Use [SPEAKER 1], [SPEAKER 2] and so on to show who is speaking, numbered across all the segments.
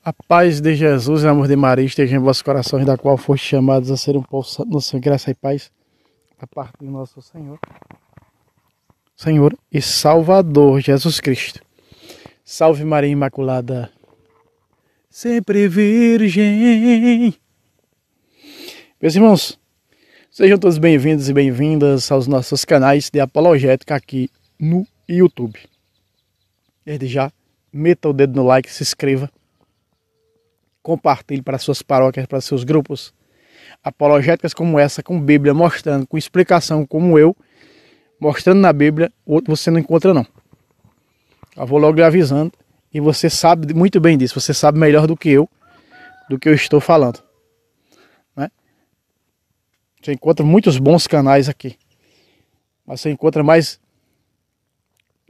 [SPEAKER 1] A paz de Jesus e o amor de Maria esteja em vossos corações, da qual foste chamados a ser um povo santo no Senhor, graça e paz, a parte do nosso Senhor e Salvador Jesus Cristo. Salve Maria Imaculada, sempre Virgem. Meus irmãos, sejam todos bem-vindos e bem-vindas aos nossos canais de apologética aqui no YouTube. Desde já, meta o dedo no like, se inscreva, compartilhe para suas paróquias, para seus grupos. Apologéticas como essa, com Bíblia mostrando, com explicação como eu, mostrando na Bíblia, outro você não encontra não. Eu vou logo lhe avisando, e você sabe muito bem disso, você sabe melhor do que eu estou falando. Né? Você encontra muitos bons canais aqui, mas você encontra mais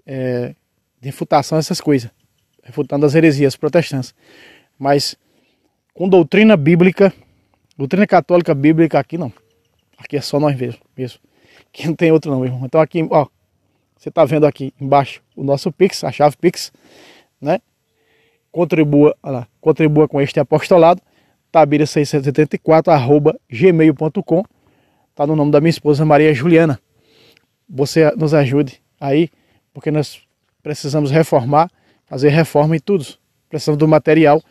[SPEAKER 1] de refutação essas coisas, refutando as heresias protestantes. Mas com doutrina bíblica, doutrina católica bíblica aqui não. Aqui é só nós mesmo. Aqui não tem outro não, irmão. Então aqui, ó, você está vendo aqui embaixo o nosso Pix, a chave Pix, né? Contribua com este apostolado, tabira684@gmail.com. Tá no nome da minha esposa Maria Juliana. Você nos ajude aí, porque nós precisamos reformar, fazer reforma em tudo. Precisamos do material,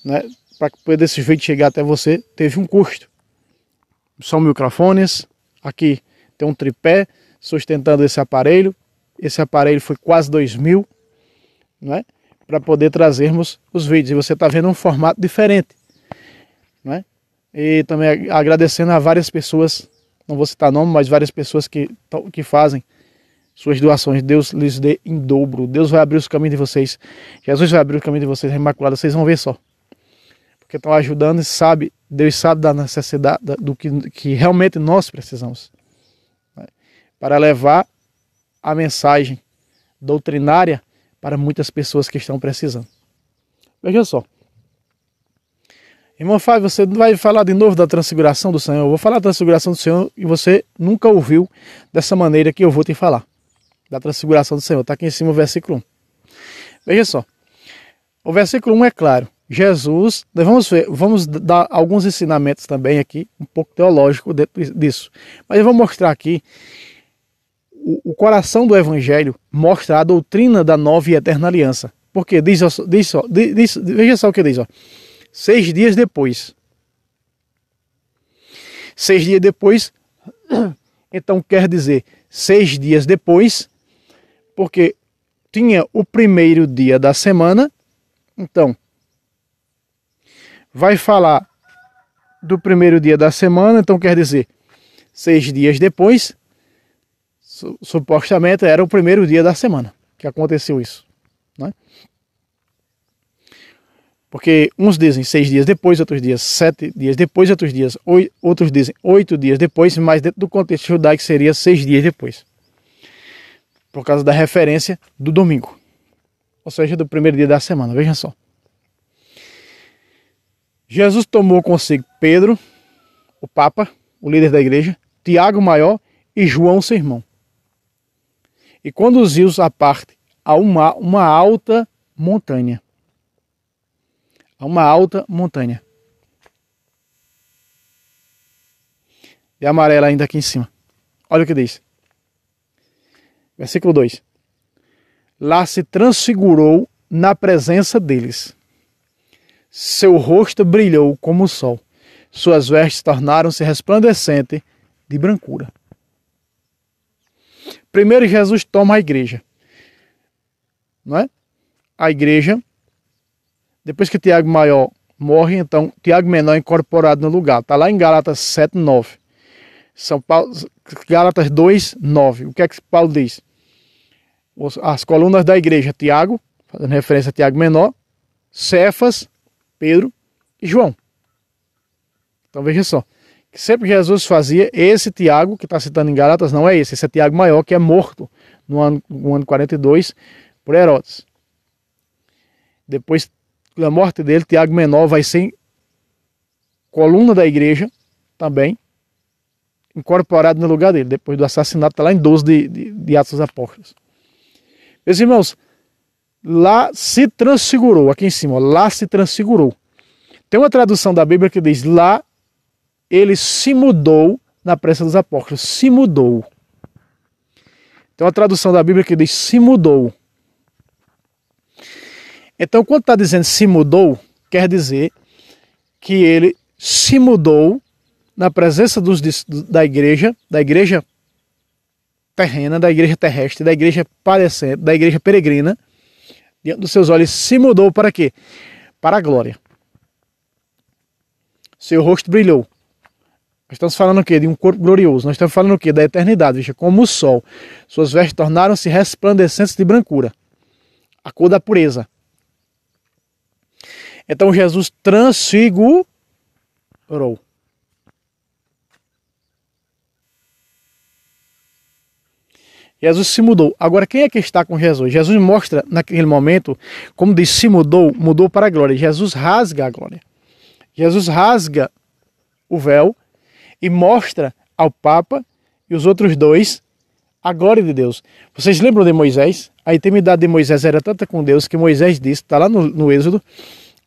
[SPEAKER 1] né? Para poder desse jeito chegar até você, teve um custo. São microfones, aqui tem um tripé sustentando esse aparelho. Esse aparelho foi quase 2.000, né? Para poder trazermos os vídeos. E você está vendo um formato diferente, né? E também agradecendo a várias pessoas, não vou citar nome, mas várias pessoas que fazem suas doações. Deus lhes dê em dobro. Deus vai abrir os caminhos de vocês. Jesus vai abrir o caminho de vocês, Imaculada. Vocês vão ver só. Porque estão ajudando e Deus sabe da necessidade, do que realmente nós precisamos, né? Para levar a mensagem doutrinária para muitas pessoas que estão precisando. Veja só. Irmão Fábio, você vai falar de novo da transfiguração do Senhor? Eu vou falar da transfiguração do Senhor e você nunca ouviu dessa maneira que eu vou te falar. Da transfiguração do Senhor. Está aqui em cima o versículo 1. Veja só. O versículo 1 é claro. Jesus, vamos dar alguns ensinamentos também aqui, um pouco teológico dentro disso. Mas eu vou mostrar aqui o coração do Evangelho, mostra a doutrina da nova e eterna aliança. Porque veja só o que diz, ó. 6 dias depois. 6 dias depois, então quer dizer 6 dias depois, porque tinha o primeiro dia da semana, então vai falar do primeiro dia da semana, então quer dizer 6 dias depois, supostamente era o primeiro dia da semana que aconteceu isso, né? Porque uns dizem 6 dias depois, outros dias 7 dias depois, outros dizem 8 dias depois, mas dentro do contexto judaico seria 6 dias depois, por causa da referência do domingo, ou seja, do primeiro dia da semana. Vejam só. Jesus tomou consigo Pedro, o Papa, o líder da igreja, Tiago, o maior, e João, seu irmão, e conduziu-os à parte a uma alta montanha. A uma alta montanha. E amarela ainda aqui em cima. Olha o que diz. Versículo 2. Lá se transfigurou na presença deles. Seu rosto brilhou como o sol. Suas vestes tornaram-se resplandecentes de brancura. Primeiro Jesus toma a igreja. Não é? A igreja, depois que Tiago maior morre, então Tiago menor é incorporado no lugar. Está lá em Gálatas 7:9. Gálatas 2:9. O que é que Paulo diz? As colunas da igreja, Tiago, fazendo referência a Tiago menor, Cefas, Pedro e João. Então veja só, que sempre Jesus fazia, esse Tiago que está citando em Gálatas não é esse é Tiago maior, que é morto no ano 42 por Herodes. Depois da morte dele, Tiago menor vai ser coluna da igreja também, incorporado no lugar dele, depois do assassinato, está lá em 12 de Atos dos Apóstolos. Meus irmãos, lá se transfigurou, aqui em cima, ó, lá se transfigurou. Tem uma tradução da Bíblia que diz, lá ele se mudou na presença dos apóstolos, se mudou. Tem uma tradução da Bíblia que diz, se mudou. Então, quando está dizendo se mudou, quer dizer que ele se mudou na presença da igreja terrena, da igreja terrestre, da igreja padecente, da igreja peregrina, diante dos seus olhos, se mudou para quê? Para a glória. Seu rosto brilhou. Nós estamos falando o quê? De um corpo glorioso. Nós estamos falando o quê? Da eternidade, veja, como o sol. Suas vestes tornaram-se resplandecentes de brancura, a cor da pureza. Então Jesus transfigurou. Jesus se mudou. Agora, quem é que está com Jesus? Jesus mostra naquele momento, como diz, se mudou, mudou para a glória. Jesus rasga a glória. Jesus rasga o véu e mostra ao Papa e os outros dois a glória de Deus. Vocês lembram de Moisés? A intimidade de Moisés era tanta com Deus que Moisés disse, está lá no Êxodo,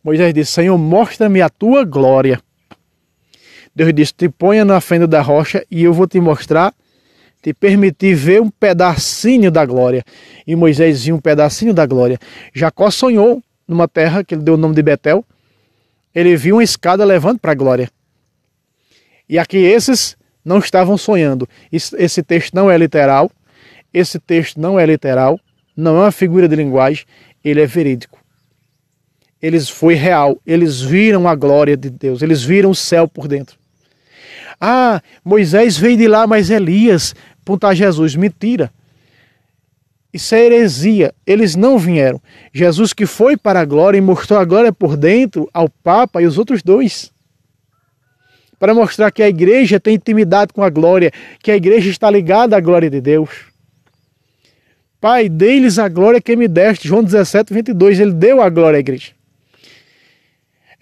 [SPEAKER 1] Moisés disse, Senhor, mostra-me a tua glória. Deus disse, te ponha na fenda da rocha e eu vou te mostrar, te permitir ver um pedacinho da glória. E Moisés viu um pedacinho da glória. Jacó sonhou numa terra que ele deu o nome de Betel. Ele viu uma escada levando para a glória. E aqui esses não estavam sonhando. Esse texto não é literal. Esse texto não é literal. Não é uma figura de linguagem. Ele é verídico. Foi real. Eles viram a glória de Deus. Eles viram o céu por dentro. Ah, Moisés veio de lá, mas Elias apontar Jesus. Mentira. Isso é heresia. Eles não vieram. Jesus que foi para a glória e mostrou a glória por dentro ao Papa e os outros dois. Para mostrar que a igreja tem intimidade com a glória, que a igreja está ligada à glória de Deus. Pai, dei-lhes a glória que me deste. João 17, 22. Ele deu a glória à igreja.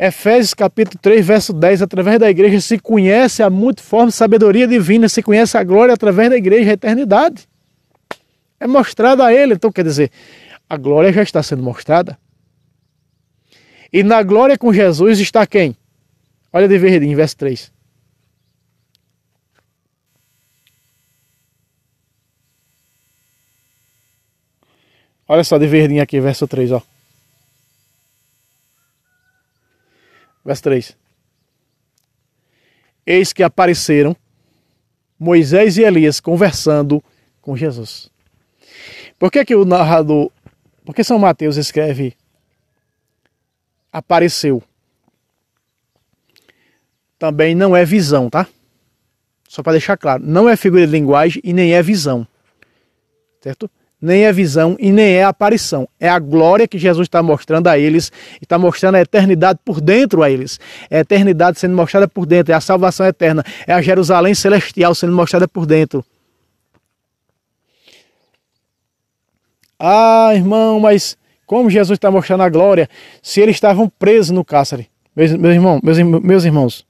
[SPEAKER 1] Efésios capítulo 3, verso 10, através da igreja se conhece a multiforme sabedoria divina, se conhece a glória através da igreja, a eternidade. É mostrada a ele, então quer dizer, a glória já está sendo mostrada. E na glória com Jesus está quem? Olha de verdinho, verso 3. Olha só de verdinho aqui, verso 3, ó. Verso 3. Eis que apareceram Moisés e Elias conversando com Jesus. Por que o narrador, por que São Mateus escreve apareceu? Também não é visão, tá? Só para deixar claro, não é figura de linguagem e nem é visão. Certo? Nem é visão e nem é aparição. É a glória que Jesus está mostrando a eles e está mostrando a eternidade por dentro a eles. É a eternidade sendo mostrada por dentro, é a salvação eterna, é a Jerusalém celestial sendo mostrada por dentro. Ah, irmão, mas como Jesus está mostrando a glória se eles estavam presos no cárcere? Meus irmãos,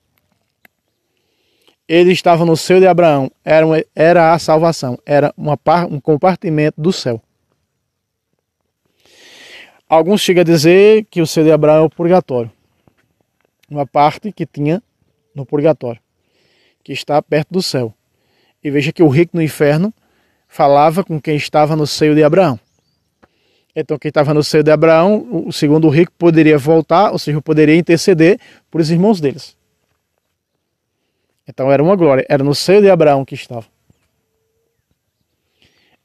[SPEAKER 1] eles estavam no seio de Abraão, era a salvação, era um compartimento do céu. Alguns chegam a dizer que o seio de Abraão é o purgatório. Uma parte que tinha no purgatório, que está perto do céu. E veja que o rico no inferno falava com quem estava no seio de Abraão. Então quem estava no seio de Abraão, o segundo o rico, poderia voltar, ou seja, poderia interceder por os irmãos deles. Então era uma glória, era no seio de Abraão que estava.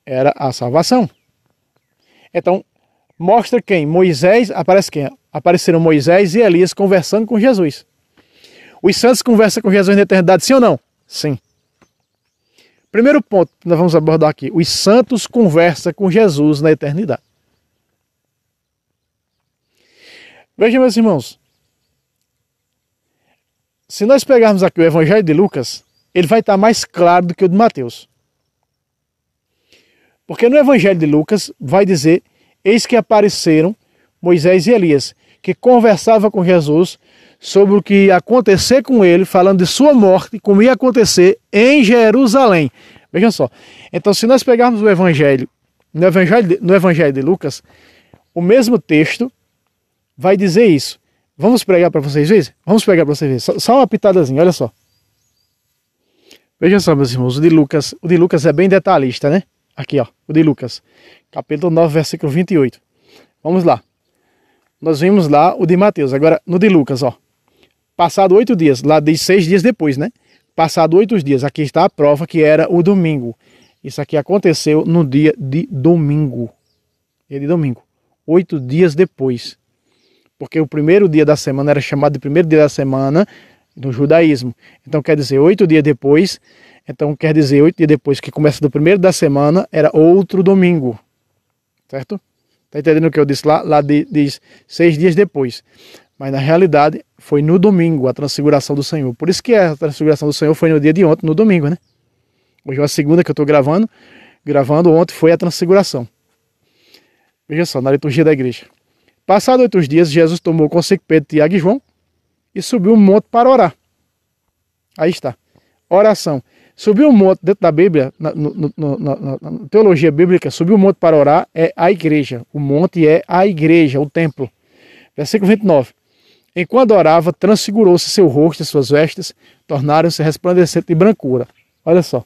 [SPEAKER 1] Era a salvação. Então, mostra quem? Moisés, aparece quem? Apareceram Moisés e Elias conversando com Jesus. Os santos conversam com Jesus na eternidade, sim ou não? Sim. Primeiro ponto que nós vamos abordar aqui. Os santos conversam com Jesus na eternidade. Vejam, meus irmãos. Se nós pegarmos aqui o Evangelho de Lucas, ele vai estar mais claro do que o de Mateus. Porque no Evangelho de Lucas vai dizer, eis que apareceram Moisés e Elias, que conversavam com Jesus sobre o que ia acontecer com ele, falando de sua morte, como ia acontecer em Jerusalém. Vejam só. Então, se nós pegarmos o Evangelho, no Evangelho de Lucas, o mesmo texto vai dizer isso. Vamos pregar para vocês verem? Vamos pregar para vocês verem. Só uma pitadazinha, olha só. Veja só, meus irmãos, o de Lucas é bem detalhista, né? Aqui, ó, o de Lucas, capítulo 9, versículo 28. Vamos lá. Nós vimos lá o de Mateus. Agora, no de Lucas, ó. Passado 8 dias, lá diz 6 dias depois, né? Passado 8 dias, aqui está a prova que era o domingo. Isso aqui aconteceu no dia de domingo. Dia de domingo. 8 dias depois. Porque o primeiro dia da semana era chamado de primeiro dia da semana no judaísmo. Então quer dizer 8 dias depois. Então quer dizer 8 dias depois, que começa do primeiro da semana, era outro domingo. Certo? Tá entendendo o que eu disse lá? Lá diz 6 dias depois. Mas na realidade foi no domingo a transfiguração do Senhor. Por isso que a transfiguração do Senhor foi no dia de ontem, no domingo, né? Hoje é a segunda que eu estou gravando. Ontem foi a transfiguração. Veja só, na liturgia da igreja. Passados 8 dias, Jesus tomou consigo Pedro, Tiago e João e subiu um monte para orar. Aí está. Oração. Subiu um monte dentro da Bíblia, na teologia bíblica, subiu um monte para orar é a igreja. O monte é a igreja, o templo. Versículo 29. Enquanto orava, transfigurou-se seu rosto e suas vestes, tornaram-se resplandecentes de brancura. Olha só.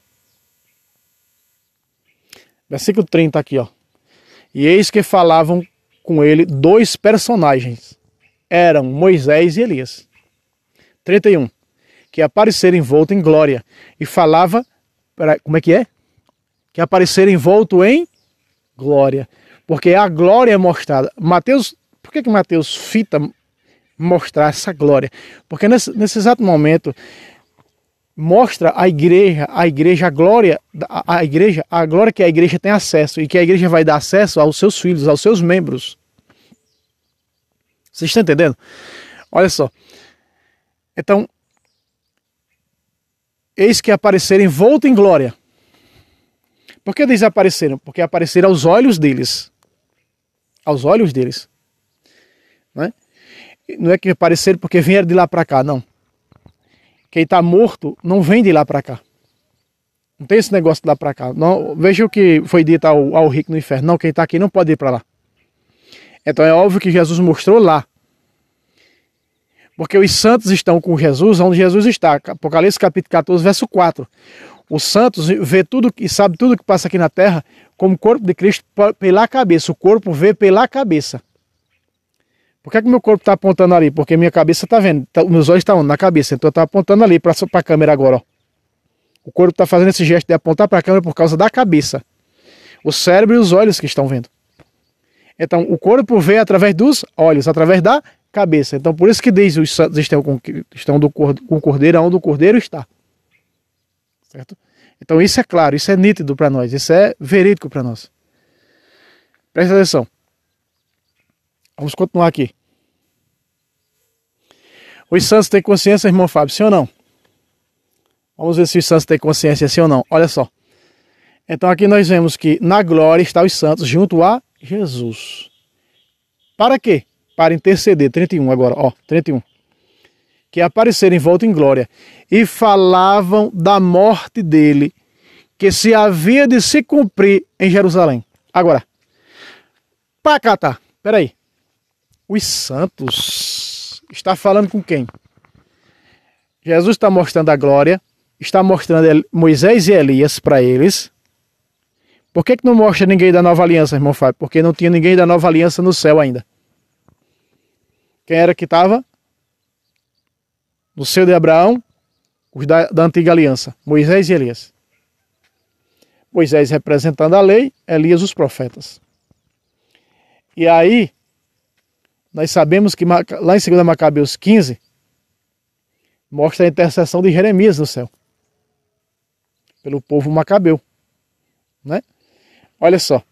[SPEAKER 1] Versículo 30 aqui, ó. E eis que falavam com ele 2 personagens. Eram Moisés e Elias. 31. Que apareceram envolto em glória. E falava... Como é que é? Que apareceram envolto em glória. Porque a glória é mostrada. Mateus... Por que Mateus fita mostrar essa glória? Porque nesse exato momento mostra a glória que a igreja tem acesso e que a igreja vai dar acesso aos seus filhos, aos seus membros. Vocês estão entendendo? Olha só. Então, eis que apareceram envolto em glória. Por que desapareceram? Porque apareceram aos olhos deles. Aos olhos deles. Não é que apareceram porque vieram de lá para cá, não. Quem está morto não vem de lá para cá. Não tem esse negócio de lá para cá. Não, veja o que foi dito ao rico no inferno. Não, quem está aqui não pode ir para lá. Então é óbvio que Jesus mostrou lá. Porque os santos estão com Jesus onde Jesus está. Apocalipse capítulo 14, verso 4. Os santos vê tudo e sabe tudo que passa aqui na terra como o corpo de Cristo pela cabeça. O corpo vê pela cabeça. Por que meu corpo está apontando ali? Porque minha cabeça está vendo. Meus olhos estão na cabeça. Então está apontando ali para a câmera agora. Ó. O corpo está fazendo esse gesto de apontar para a câmera por causa da cabeça. O cérebro e os olhos que estão vendo. Então o corpo vê através dos olhos, através da cabeça. Então por isso que diz os santos estão com o cordeiro onde o cordeiro está. Certo? Então isso é claro, isso é nítido para nós. Isso é verídico para nós. Presta atenção. Vamos continuar aqui. Os santos têm consciência, irmão Fábio, sim ou não? Vamos ver se os santos têm consciência, sim ou não. Olha só. Então aqui nós vemos que na glória estão os santos junto a Jesus. Para quê? Para interceder. 31 agora, ó, 31. Que apareceram em volta em glória e falavam da morte dele, que se havia de se cumprir em Jerusalém. Agora, para cá, tá. Peraí. Os santos está falando com quem? Jesus está mostrando a glória, está mostrando Moisés e Elias para eles. Por que não mostra ninguém da nova aliança, irmão Fábio? Porque não tinha ninguém da nova aliança no céu ainda. Quem era que estava? No seio de Abraão, os da antiga aliança, Moisés e Elias. Moisés representando a lei, Elias os profetas. E aí, nós sabemos que lá em 2 Macabeus 15, mostra a intercessão de Jeremias no céu. Pelo povo macabeu. Né? Olha só.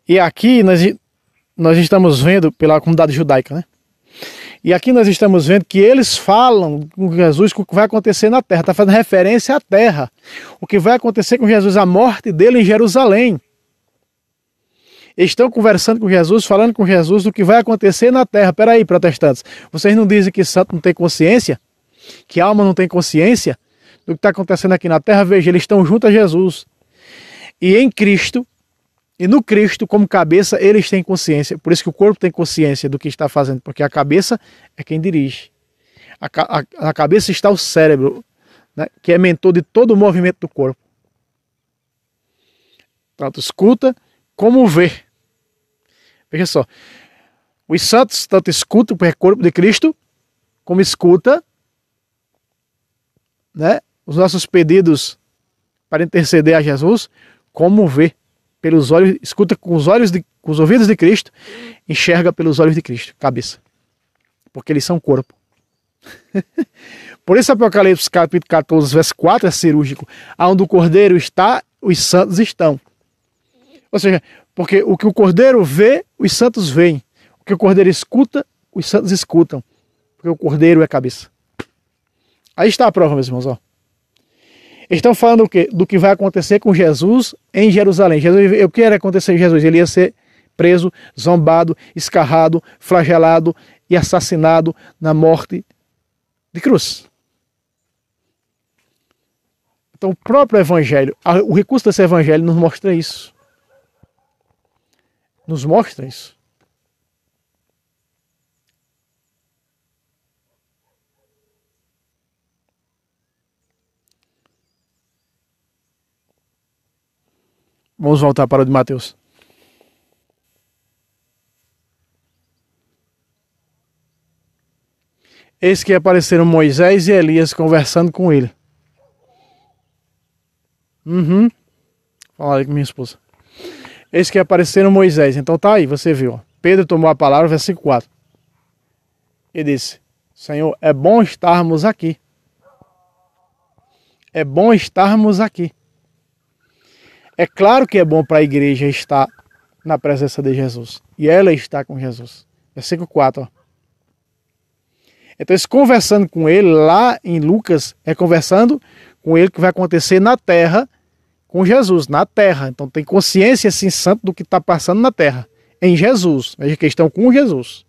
[SPEAKER 1] E aqui nós estamos vendo pela comunidade judaica, né? E aqui nós estamos vendo que eles falam com Jesus o que vai acontecer na terra. Está fazendo referência à terra. O que vai acontecer com Jesus, a morte dele em Jerusalém. Estão conversando com Jesus, falando com Jesus do que vai acontecer na terra. Peraí, protestantes, vocês não dizem que santo não tem consciência? Que alma não tem consciência do que está acontecendo aqui na terra? Veja, eles estão junto a Jesus. E em Cristo, E no Cristo, como cabeça, eles têm consciência. Por isso que o corpo tem consciência do que está fazendo, porque a cabeça é quem dirige. Na cabeça está o cérebro, né, que é mentor de todo o movimento do corpo. Tanto escuta como vê. Veja só. Os santos tanto escutam, porque é corpo de Cristo, como escuta, né, os nossos pedidos para interceder a Jesus, como vê pelos olhos, escuta com os olhos com os ouvidos de Cristo, enxerga pelos olhos de Cristo, cabeça. Porque eles são corpo. Por isso Apocalipse capítulo 14, verso 4 é cirúrgico. Aonde o Cordeiro está, os santos estão. Ou seja, porque o que o Cordeiro vê, os santos veem. O que o Cordeiro escuta, os santos escutam. Porque o Cordeiro é cabeça. Aí está a prova, meus irmãos. Ó. Estão falando o quê? Do que vai acontecer com Jesus em Jerusalém. O que era acontecer com Jesus? Ele ia ser preso, zombado, escarrado, flagelado e assassinado na morte de cruz. Então o próprio Evangelho, o recurso desse Evangelho nos mostra isso. Nos mostra isso. Vamos voltar para o de Mateus. Eis que apareceram Moisés e Elias conversando com ele. Fala aí com minha esposa. Eis que apareceram Moisés. Então tá aí, você viu. Ó. Pedro tomou a palavra, versículo 4. E disse: Senhor, é bom estarmos aqui. É bom estarmos aqui. É claro que é bom para a igreja estar na presença de Jesus. E ela está com Jesus. Versículo 4. Ó. Então, esse conversando com ele, lá em Lucas, é conversando com ele que vai acontecer na terra, com Jesus, na terra. Então, tem consciência, assim, santo do que está passando na terra, em Jesus. Veja que estão com Jesus.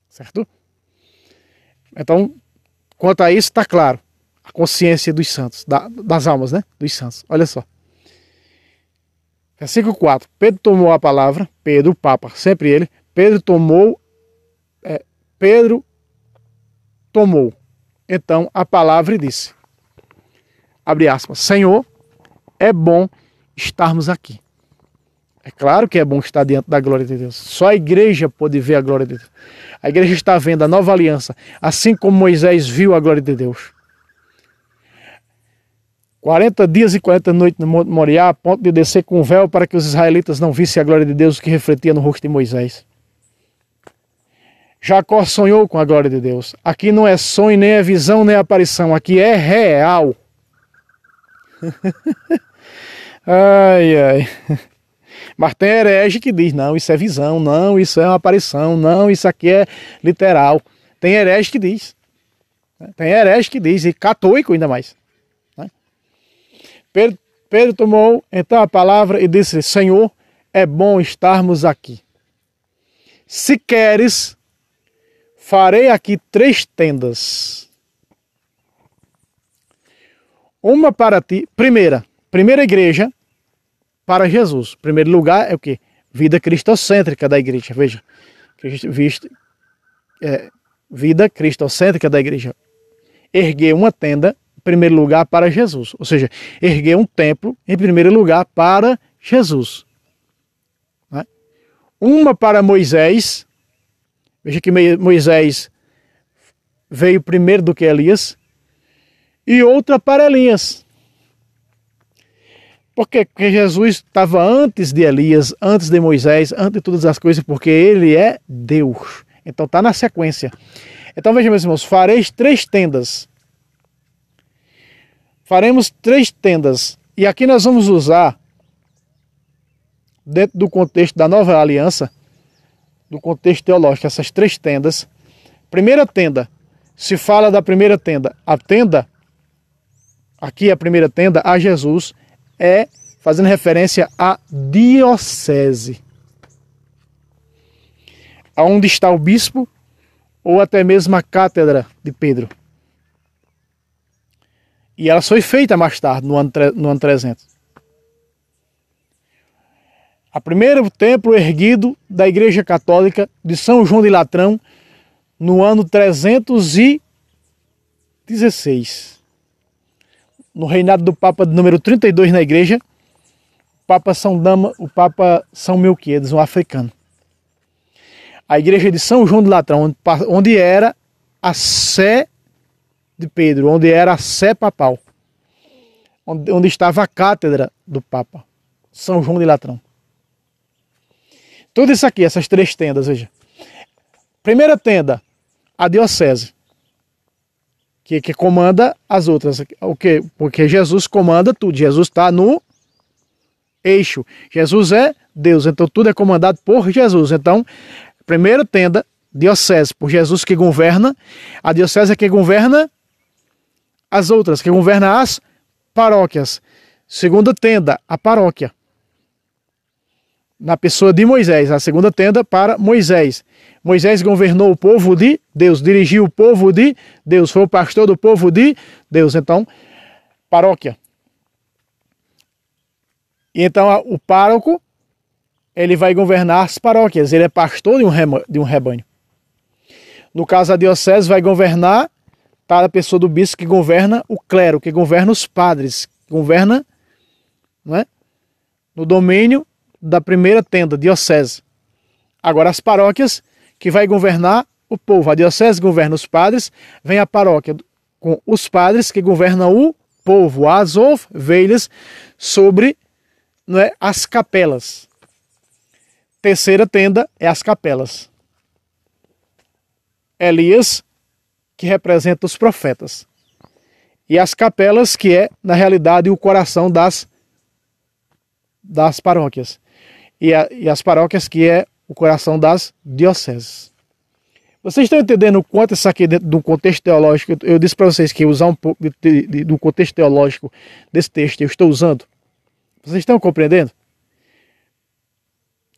[SPEAKER 1] Certo? Então, quanto a isso, está claro. A consciência dos santos, das almas, né? Dos santos. Olha só. Versículo 4. Pedro tomou a palavra, Pedro, o Papa, sempre ele. Pedro tomou então a palavra e disse, abre aspas, Senhor, é bom estarmos aqui. É claro que é bom estar diante da glória de Deus. Só a igreja pode ver a glória de Deus. A igreja está vendo a nova aliança, assim como Moisés viu a glória de Deus. 40 dias e 40 noites no Monte Moriá, a ponto de descer com um véu para que os israelitas não vissem a glória de Deus que refletia no rosto de Moisés. Jacó sonhou com a glória de Deus. Aqui não é sonho, nem é visão, nem é aparição. Aqui é real. Ai, ai. Mas tem herege que diz, não, isso é visão, não, isso é uma aparição, não, isso aqui é literal. Tem herege que diz. Tem herege que diz, e católico ainda mais. Pedro tomou então a palavra e disse, Senhor, é bom estarmos aqui. Se queres, farei aqui 3 tendas. Uma para ti, primeira igreja para Jesus. Primeiro lugar é o quê? Vida cristocêntrica da igreja. Veja, vida cristocêntrica da igreja. Erguer uma tenda, em primeiro lugar, para Jesus. Ou seja, erguer um templo, em primeiro lugar, para Jesus. Né? Uma para Moisés. Veja que Moisés veio primeiro do que Elias. E outra para Elias. Porque Jesus estava antes de Elias, antes de Moisés, antes de todas as coisas, porque ele é Deus. Então está na sequência. Então veja, meus irmãos, fareis 3 tendas. Faremos 3 tendas. E aqui nós vamos usar, dentro do contexto da nova aliança, do contexto teológico, essas 3 tendas. Primeira tenda, se fala da primeira tenda. A tenda, aqui a primeira tenda, a Jesus, é fazendo referência à diocese. Onde está o bispo, ou até mesmo a cátedra de Pedro. E ela foi feita mais tarde, no ano 300. O primeiro templo erguido da Igreja Católica de São João de Latrão no ano 316. No reinado do Papa número 32 na igreja, o Papa São Melquiades, um africano. A igreja de São João de Latrão, onde era a sé de Pedro, onde era a sé papal, onde estava a cátedra do Papa, São João de Latrão. Tudo isso aqui, essas três tendas, veja. Primeira tenda, a diocese, que comanda as outras. O quê? Porque Jesus comanda tudo. Jesus está no eixo. Jesus é Deus, então tudo é comandado por Jesus. Então, primeira tenda, diocese, por Jesus que governa. A diocese é que governa as outras, que governa as paróquias. Segunda tenda, a paróquia, na pessoa de Moisés. A segunda tenda para Moisés. Moisés governou o povo de Deus, dirigiu o povo de Deus, foi o pastor do povo de Deus. Então, paróquia. E então o pároco, ele vai governar as paróquias, ele é pastor de um rebanho. No caso, a diocese vai governar, tá, a pessoa do bispo que governa o clero, que governa os padres, que governa, não é, no domínio da primeira tenda, diocese. Agora as paróquias, que vai governar o povo. A diocese governa os padres, vem a paróquia com os padres que governam o povo, as ovelhas, sobre, não é, as capelas. Terceira tenda é as capelas. Elias, que representa os profetas. E as capelas, que é, na realidade, o coração das paróquias. E as paróquias, que é o coração das dioceses. Vocês estão entendendo o quanto isso aqui dentro do contexto teológico? Eu disse para vocês que usar um pouco do contexto teológico desse texto eu estou usando. Vocês estão compreendendo?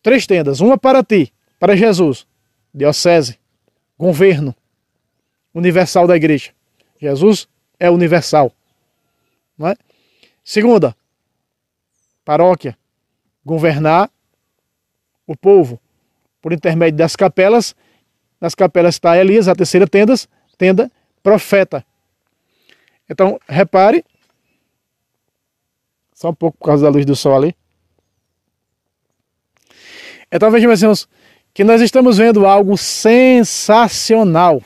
[SPEAKER 1] Três tendas, uma para ti, para Jesus, diocese, governo universal da igreja. Jesus é universal, não é? Segunda, paróquia, governar o povo por intermédio das capelas. Nas capelas está Elias, a terceira tenda, profeta. Então, repare, só um pouco por causa da luz do sol ali. Então, vejam, meus irmãos, que nós estamos vendo algo sensacional.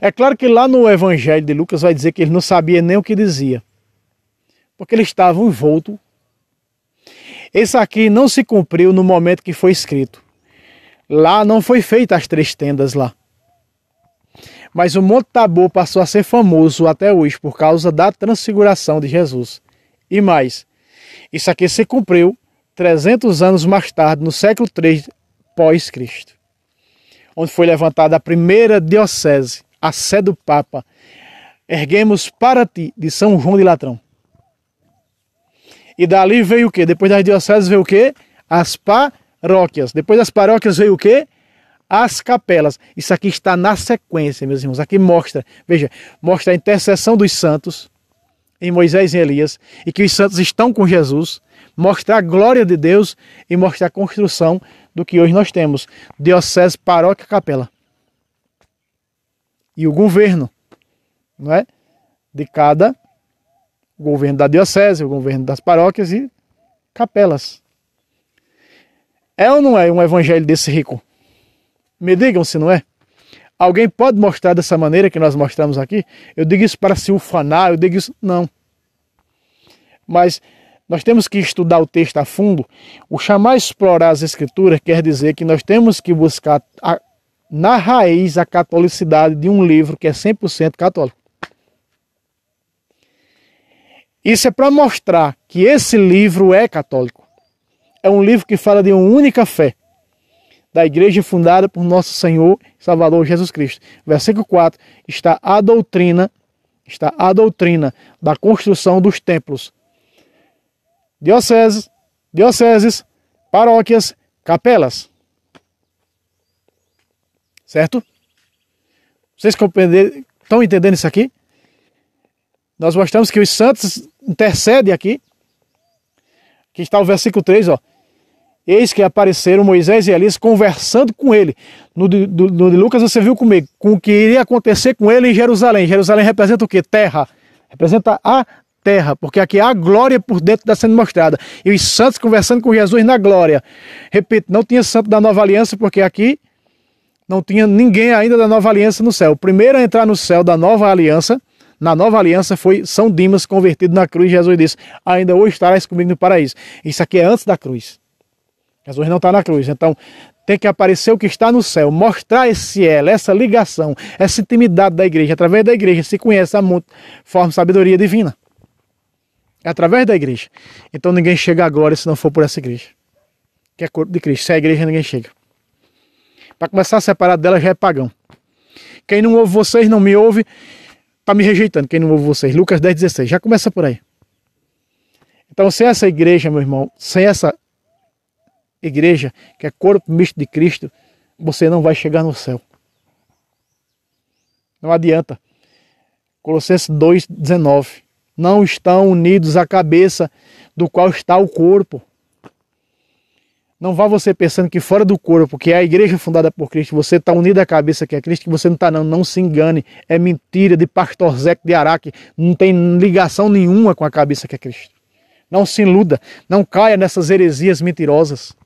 [SPEAKER 1] É claro que lá no Evangelho de Lucas vai dizer que ele não sabia nem o que dizia, porque ele estava envolto. Esse aqui não se cumpriu no momento que foi escrito. Lá não foi feita as três tendas lá. Mas o Monte Tabor passou a ser famoso até hoje por causa da transfiguração de Jesus. E mais, isso aqui se cumpriu 300 anos mais tarde, no século III pós-Cristo, onde foi levantada a primeira diocese, a sé do Papa. Erguemos para ti, de São João de Latrão. E dali veio o quê? Depois das dioceses veio o quê? As paróquias. Depois das paróquias veio o quê? As capelas. Isso aqui está na sequência, meus irmãos. Aqui mostra, veja, mostra a intercessão dos santos em Moisés e Elias, e que os santos estão com Jesus, mostra a glória de Deus e mostra a construção do que hoje nós temos. Diocese, paróquia, capela. E o governo, não é? De cada o governo da diocese, o governo das paróquias e capelas. É ou não é um evangelho desse rico? Me digam se não é. Alguém pode mostrar dessa maneira que nós mostramos aqui? Eu digo isso para se ufanar, eu digo isso... Não. Mas nós temos que estudar o texto a fundo. O chamar a explorar as escrituras quer dizer que nós temos que buscar na raiz a catolicidade de um livro que é 100% católico. Isso é para mostrar que esse livro é católico. É um livro que fala de uma única fé, da igreja fundada por nosso Senhor e Salvador Jesus Cristo. Versículo 4, está a doutrina da construção dos templos. Dioceses, paróquias, capelas. Certo? Vocês estão entendendo isso aqui? Nós mostramos que os santos intercedem aqui. Aqui está o versículo 3, ó. Eis que apareceram Moisés e Elias conversando com ele. No de Lucas você viu comigo, com o que iria acontecer com ele em Jerusalém. Jerusalém representa o quê? Terra. Representa a terra, porque aqui há a glória por dentro está sendo mostrada. E os santos conversando com Jesus na glória. Repito, não tinha santo da nova aliança, porque aqui não tinha ninguém ainda da nova aliança no céu. O primeiro a entrar no céu da nova aliança, na nova aliança, foi São Dimas, convertido na cruz. Jesus disse, ainda hoje estarás comigo no paraíso. Isso aqui é antes da cruz. Jesus não está na cruz, então tem que aparecer o que está no céu, mostrar esse elo, essa ligação, essa intimidade da igreja. Através da igreja se conhece a forma de sabedoria divina. É através da igreja. Então ninguém chega à glória se não for por essa igreja, que é corpo de Cristo. Sem a igreja ninguém chega. Para começar a separar dela já é pagão. Quem não ouve vocês não me ouve, está me rejeitando. Quem não ouve vocês, Lucas 10,16, já começa por aí. Então sem essa igreja, meu irmão, sem essa igreja, que é corpo misto de Cristo, você não vai chegar no céu. Não adianta. Colossenses 2,19. Não estão unidos à cabeça do qual está o corpo. Não vá você pensando que fora do corpo, que é a igreja fundada por Cristo, você está unido à cabeça que é Cristo, que você não está não. Não se engane. É mentira de pastor Zeque de Araque. Não tem ligação nenhuma com a cabeça que é Cristo. Não se iluda. Não caia nessas heresias mentirosas.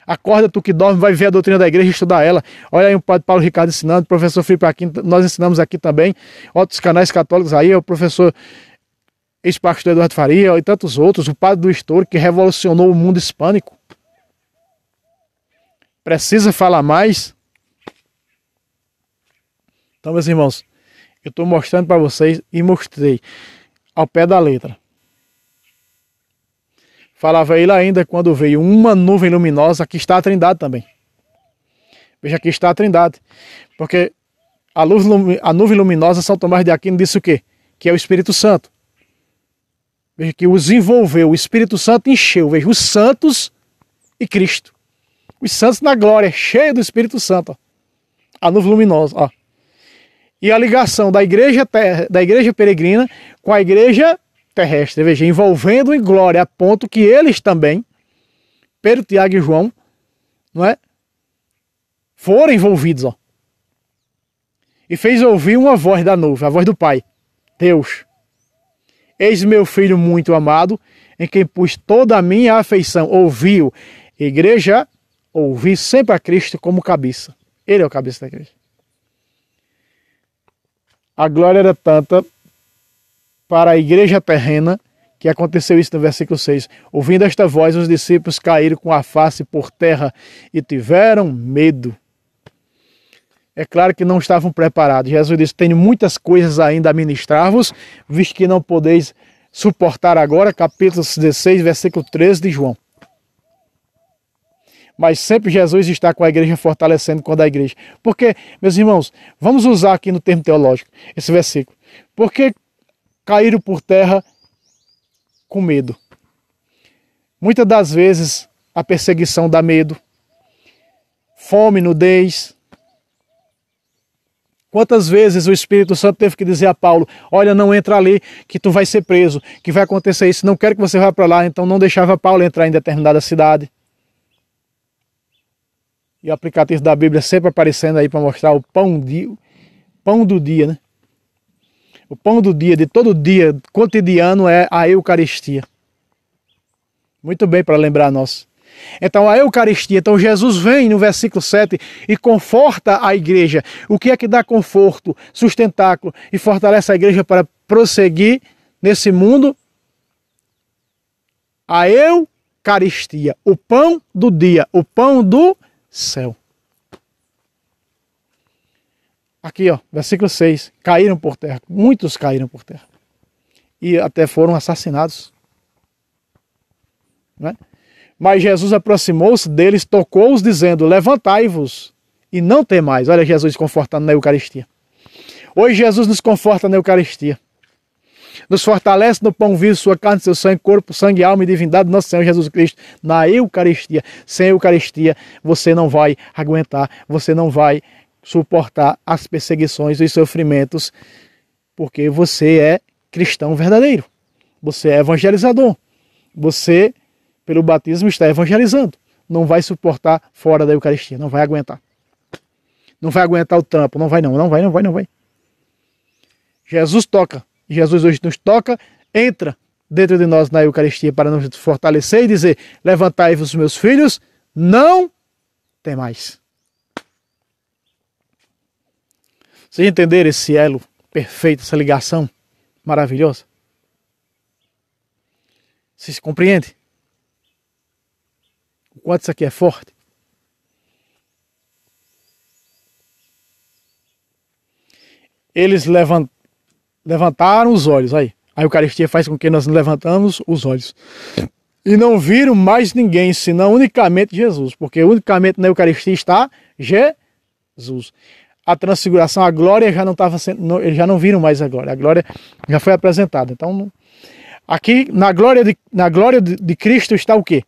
[SPEAKER 1] Acorda tu que dorme, vai ver a doutrina da igreja e estudar ela. Olha aí o padre Paulo Ricardo ensinando, o professor Felipe Aquino, nós ensinamos aqui também, outros canais católicos aí, o professor ex-pastor Eduardo Faria e tantos outros, o padre do Estouro, que revolucionou o mundo hispânico. Precisa falar mais? Então, meus irmãos, eu estou mostrando para vocês e mostrei ao pé da letra. Falava ele ainda quando veio uma nuvem luminosa, aqui está a Trindade também. Veja, aqui está a Trindade. Porque a nuvem luminosa, São Tomás de Aquino disse o quê? Que é o Espírito Santo. Veja que os envolveu, o Espírito Santo encheu, veja, os santos e Cristo. Os santos na glória, cheio do Espírito Santo. Ó. A nuvem luminosa. Ó. E a ligação da igreja peregrina com a igreja terrestre, veja, envolvendo em glória, a ponto que eles também, Pedro, Tiago e João, não é? Foram envolvidos, ó. E fez ouvir uma voz da nuvem, a voz do Pai, Deus. Eis meu filho muito amado, em quem pus toda a minha afeição. Ouviu, igreja, ouvi sempre a Cristo como cabeça. Ele é o cabeça da igreja. A glória era tanta para a igreja terrena, que aconteceu isso no versículo 6. Ouvindo esta voz, os discípulos caíram com a face por terra e tiveram medo. É claro que não estavam preparados. Jesus disse, tenho muitas coisas ainda a ministrar-vos, visto que não podeis suportar agora, capítulo 16, versículo 13 de João. Mas sempre Jesus está com a igreja fortalecendo quando a igreja. Porque, meus irmãos, vamos usar aqui no termo teológico esse versículo. Porque caíram por terra com medo. Muitas das vezes a perseguição dá medo. Fome, nudez. Quantas vezes o Espírito Santo teve que dizer a Paulo, olha, não entra ali que tu vai ser preso, que vai acontecer isso, não quero que você vá para lá, então não deixava Paulo entrar em determinada cidade. E o aplicativo da Bíblia sempre aparecendo aí para mostrar o pão do dia, né? O pão do dia, de todo dia, cotidiano, é a Eucaristia. Muito bem para lembrar nós. Então a Eucaristia, então Jesus vem no versículo 7 e conforta a igreja. O que é que dá conforto, sustentáculo e fortalece a igreja para prosseguir nesse mundo? A Eucaristia, o pão do dia, o pão do céu. Aqui, ó, versículo 6, caíram por terra, muitos caíram por terra. E até foram assassinados. Não é? Mas Jesus aproximou-se deles, tocou-os, dizendo, levantai-vos e não temais. Olha Jesus confortando na Eucaristia. Hoje Jesus nos conforta na Eucaristia. Nos fortalece no pão vivo, sua carne, seu sangue, corpo, sangue, alma e divindade do nosso Senhor Jesus Cristo na Eucaristia. Sem a Eucaristia você não vai aguentar, você não vai suportar as perseguições e os sofrimentos, porque você é cristão verdadeiro. Você é evangelizador. Você pelo batismo está evangelizando. Não vai suportar fora da Eucaristia, não vai aguentar. Não vai aguentar o trampo, não vai. Jesus toca, Jesus hoje nos toca, entra dentro de nós na Eucaristia para nos fortalecer e dizer: levantai-vos, meus filhos, não tem mais. Vocês entenderam esse elo perfeito, essa ligação maravilhosa? Vocês compreendem? O quanto isso aqui é forte? Eles levantaram os olhos, aí. A Eucaristia faz com que nós levantamos os olhos. E não viram mais ninguém, senão unicamente Jesus. Porque unicamente na Eucaristia está Jesus. A transfiguração, a glória já não estava sendo, eles já não viram mais a glória. A glória já foi apresentada. Então, aqui na glória de Cristo está o quê?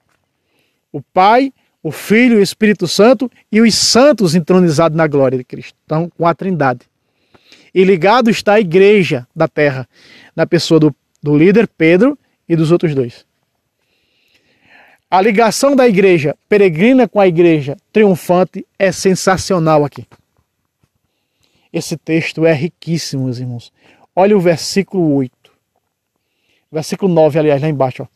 [SPEAKER 1] O Pai, o Filho, o Espírito Santo e os santos entronizados na glória de Cristo. Então, com a Trindade. E ligado está a igreja da terra, na pessoa do líder Pedro e dos outros dois. A ligação da igreja peregrina com a igreja triunfante é sensacional aqui. Esse texto é riquíssimo, meus irmãos. Olha o versículo 8. Versículo 9, aliás, lá embaixo. Ó.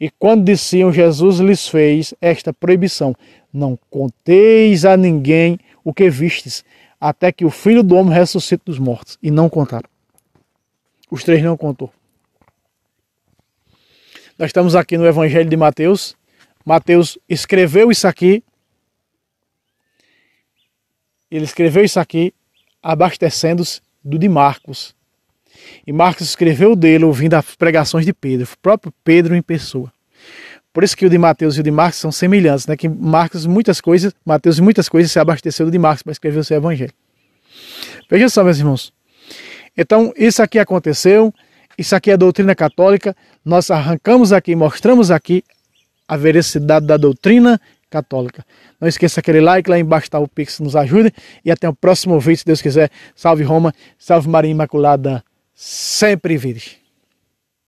[SPEAKER 1] E quando diziam, Jesus lhes fez esta proibição: não conteis a ninguém o que vistes, até que o Filho do Homem ressuscite dos mortos. E não contaram. Os três não contou. Nós estamos aqui no Evangelho de Mateus. Mateus escreveu isso aqui. Ele escreveu isso aqui abastecendo-se do de Marcos. E Marcos escreveu dele ouvindo as pregações de Pedro. O próprio Pedro em pessoa. Por isso que o de Mateus e o de Marcos são semelhantes, né? Que Mateus em muitas coisas se abasteceu do de Marcos para escrever o seu evangelho. Veja só, meus irmãos. Então, isso aqui aconteceu, isso aqui é a doutrina católica, nós arrancamos aqui, mostramos aqui a veracidade da doutrina católica. Não esqueça aquele like, lá embaixo está o Pix, nos ajude, e até o próximo vídeo, se Deus quiser. Salve Roma, salve Maria Imaculada, sempre virgem.